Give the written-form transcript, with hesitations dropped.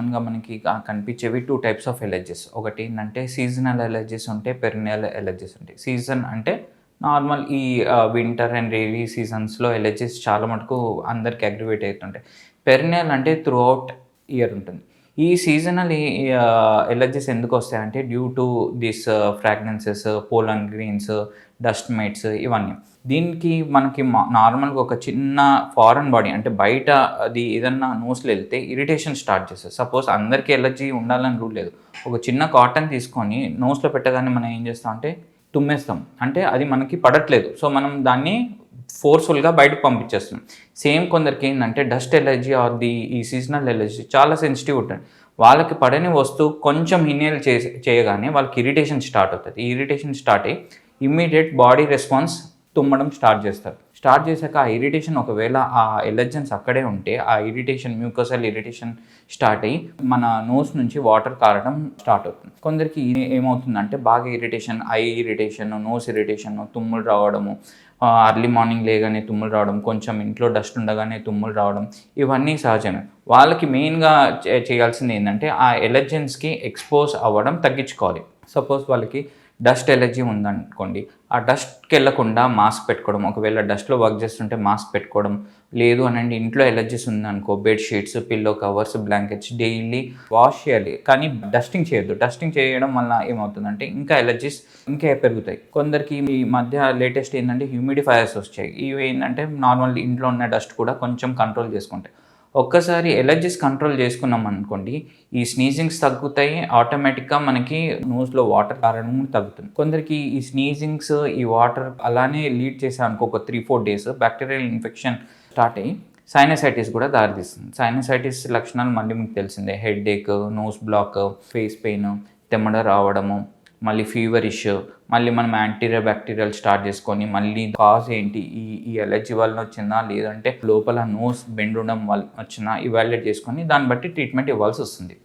కామన్‌గా మనకి కనిపించేవి 2 టైప్స్ ఆఫ్ ఎలర్జీస్. ఒకటి ఏంటంటే సీజనల్ ఎలర్జీస్ ఉంటాయి. పెరినియల్ ఎలర్జీస్ ఉంటాయి. సీజన్ అంటే నార్మల్ ఈ వింటర్ అండ్ రెయినీ సీజన్స్‌లో ఎలర్జీస్ చాలా మటుకు అందరికి అగ్రివేట్ అయితుంటాయి. పెరినియల్ అంటే త్రూఔట్ ఇయర్ ఉంటుంది. ఈ సీజనల్ ఎలర్జీస్ ఎందుకొస్తాయంటే due to this fragrances, pollen grains, dust mites ఇవన్నీ. దీనికి మనకి నార్మల్‌గా ఒక చిన్న ఫారెన్ బాడీ అంటే బయట అది ఏదన్నా నోస్‌లో ఎళ్తే ఇరిటేషన్ స్టార్ట్ చేస్తది. సపోజ్ అందరికీ ఎలర్జీ ఉండాలని రూల్ లేదు. ఒక చిన్న కాటన్ తీసుకొని నోస్‌లో పెట్టగానే మనం ఏం చేస్తామంటే తుమ్మేస్తాం. అంటే అది మనకి పడట్లేదు. సో, మనం దాన్ని ఫోర్స్‌ఫుల్‌గా బయటకి పంపించేస్తున్నాం. సేమ్ కొందరికేందంటే డస్ట్ ఎలర్జీ ఆర్ ఈ సీజనల్ ఎలర్జీ చాలా సెన్సిటివ్ ఉంటుంది. వాళ్ళకి పడని వస్తువు కొంచెం ఇన్హేల్ చేయగానే వాళ్ళకి ఇరిటేషన్ స్టార్ట్ అవుతది. ఈ ఇరిటేషన్ స్టార్ట్ అయ్యి ఇమ్మీడియేట్ బాడీ రెస్పాన్స్ తుమ్మడం స్టార్ట్ చేస్తారు. స్టార్ట్ చేశాక ఆ ఇరిటేషన్ ఒకవేళ ఆ ఎలర్జెన్స్ అక్కడే ఉంటే ఆ ఇరిటేషన్ మ్యూకసల్ ఇరిటేషన్ స్టార్ట్ అయ్యి మన నోస్ నుంచి వాటర్ కారడం స్టార్ట్ అవుతుంది. కొందరికి ఏమవుతుందంటే బాగా irritation, eye irritation, nose irritation, తుమ్ములు రావడము, అర్లీ మార్నింగ్ లేగానే తుమ్ములు రావడం, కొంచెం ఇంట్లో డస్ట్ ఉండగానే తుమ్ములు రావడం ఇవన్నీ సహజమే. వాళ్ళకి మెయిన్‌గా చేయాల్సింది ఏంటంటే ఆ ఎలర్జెన్స్‌కి ఎక్స్‌పోజ్ అవ్వడం తగ్గించుకోవాలి. సపోజ్ వాళ్ళకి డస్ట్ ఎలర్జీ ఉందనుకోండి, ఆ డస్ట్‌కి వెళ్ళకుండా మాస్క్ పెట్టుకోవడం. ఒకవేళ డస్ట్‌లో వర్క్ చేస్తుంటే మాస్క్ పెట్టుకోవడం. లేదు అనండి ఇంట్లో ఎలర్జీస్ ఉందనుకో bed sheets, pillow covers, blankets daily wash చేయాలి. కానీ డస్టింగ్ చేయొద్దు. డస్టింగ్ చేయడం వల్ల ఏమవుతుందంటే ఇంకా ఎలర్జీస్ ఇంకా పెరుగుతాయి. కొందరికి ఈ మధ్య లేటెస్ట్ ఏంటంటే హ్యూమిడిఫైయర్స్ వచ్చాయి. ఇవి ఏంటంటే నార్మల్ ఇంట్లో ఉన్న డస్ట్ కూడా కొంచెం కంట్రోల్ చేసుకుంటాయి. ఒక్కసారి ఎలర్జీస్ కంట్రోల్ చేసుకున్నాం అనుకోండి, ఈ స్నీజింగ్స్ తగ్గుతాయి. ఆటోమేటిక్‌గా మనకి నోస్‌లో వాటర్ కారడం తగ్గుతుంది. కొందరికి ఈ స్నీజింగ్స్, ఈ వాటర్ అలానే లీడ్ చేసాయనుకో ఒక 3, 4 డేస్ బ్యాక్టీరియల్ ఇన్ఫెక్షన్ స్టార్ట్ అయ్యి సైనసైటిస్ కూడా దారితీస్తుంది. సైనసైటిస్ లక్షణాలు మళ్ళీ మీకు తెలిసిందే. Headache, nose block, face pain, తెమ్మడ రావడము, మళ్ళీ ఫీవరిష్, మళ్ళీ మనం యాంటీరియర్ బ్యాక్టీరియల్ స్టార్ట్ చేసుకొని మళ్ళీ కాజ్ ఏంటి, ఈ ఎలర్జీ వల్ల వచ్చిందా లేదంటే లోపల నోస్ బెండ్ ఉండడం వల్ల వచ్చినా ఇవాల్యుయేట్ చేసుకొని దాన్ని బట్టి ట్రీట్మెంట్ ఇవ్వాల్సి వస్తుంది.